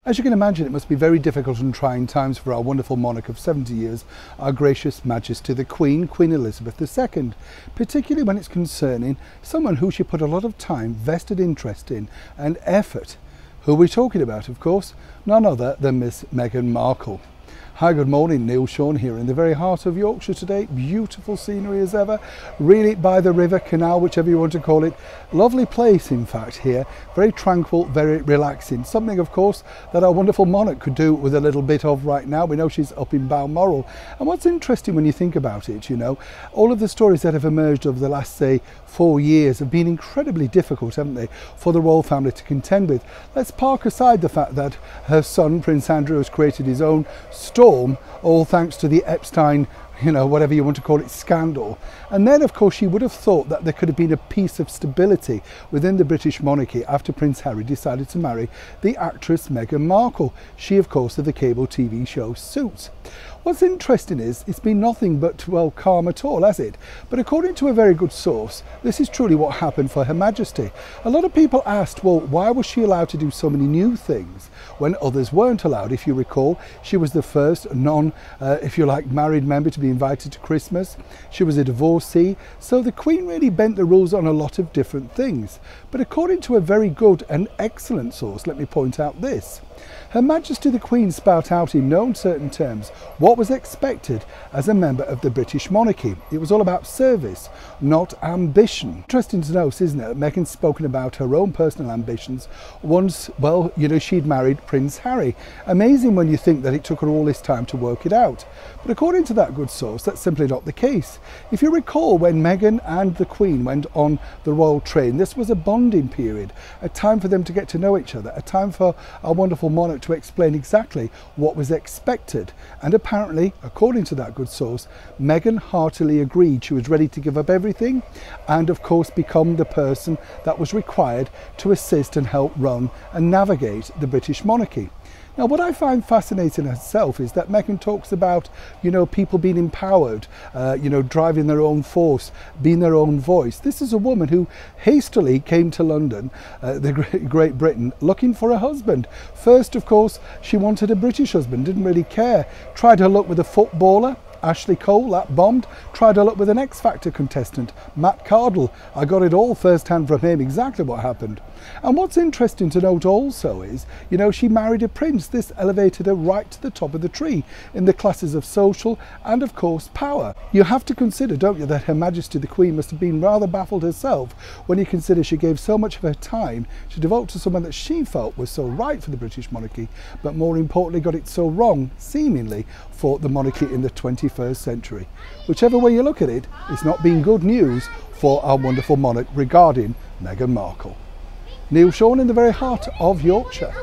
As you can imagine, it must be very difficult and trying times for our wonderful monarch of 70 years, our gracious Majesty the Queen, Queen Elizabeth II, particularly when it's concerning someone who she put a lot of time, vested interest in and effort. Who are we talking about, of course? None other than Miss Meghan Markle. Hi, good morning, Neil Sean here in the very heart of Yorkshire today. Beautiful scenery as ever, really by the river, canal, whichever you want to call it. Lovely place, in fact, here. Very tranquil, very relaxing. Something, of course, that our wonderful monarch could do with a little bit of right now. We know she's up in Balmoral. And what's interesting when you think about it, you know, all of the stories that have emerged over the last, say, 4 years have been incredibly difficult, haven't they, for the royal family to contend with. Let's park aside the fact that her son, Prince Andrew, has created his own storm, all thanks to the Epstein, you know, whatever you want to call it, scandal. And then, of course, she would have thought that there could have been a piece of stability within the British monarchy after Prince Harry decided to marry the actress Meghan Markle. She, of course, of the cable TV show Suits. What's interesting is it's been nothing but, well, calm at all, has it? But according to a very good source, this is truly what happened for Her Majesty. A lot of people asked, well, why was she allowed to do so many new things when others weren't allowed? If you recall, she was the first if you like, married member to be invited to Christmas. She was a divorcee. So the Queen really bent the rules on a lot of different things. But according to a very good and excellent source, let me point out this. Her Majesty the Queen spout out in no uncertain terms what was expected as a member of the British monarchy. It was all about service, not ambition. Interesting to note, isn't it, that Meghan's spoken about her own personal ambitions once, well, you know, she'd married Prince Harry. Amazing when you think that it took her all this time to work it out. But according to that good source, that's simply not the case. If you recall, when Meghan and the Queen went on the royal train, this was a bonding period, a time for them to get to know each other, a time for our wonderful monarch to explain exactly what was expected. And apparently, according to that good source, Meghan heartily agreed. She was ready to give up everything and, of course, become the person that was required to assist and help run and navigate the British monarchy. Now, what I find fascinating itself is that Meghan talks about, you know, people being empowered, you know, driving their own force, being their own voice. This is a woman who hastily came to London, Great Britain, looking for a husband. First, of course, she wanted a British husband, didn't really care. Tried her luck with a footballer, Ashley Cole, that bombed. Tried her luck with an X Factor contestant, Matt Cardle. I got it all first hand from him, exactly what happened. And what's interesting to note also is, you know, she married a prince. This elevated her right to the top of the tree in the classes of social and, of course, power. You have to consider, don't you, that Her Majesty the Queen must have been rather baffled herself when you consider she gave so much of her time to devote to someone that she felt was so right for the British monarchy, but more importantly got it so wrong, seemingly, for the monarchy in the 21st century. Whichever way you look at it, it's not been good news for our wonderful monarch regarding Meghan Markle. Neil Sean in the very heart of Yorkshire.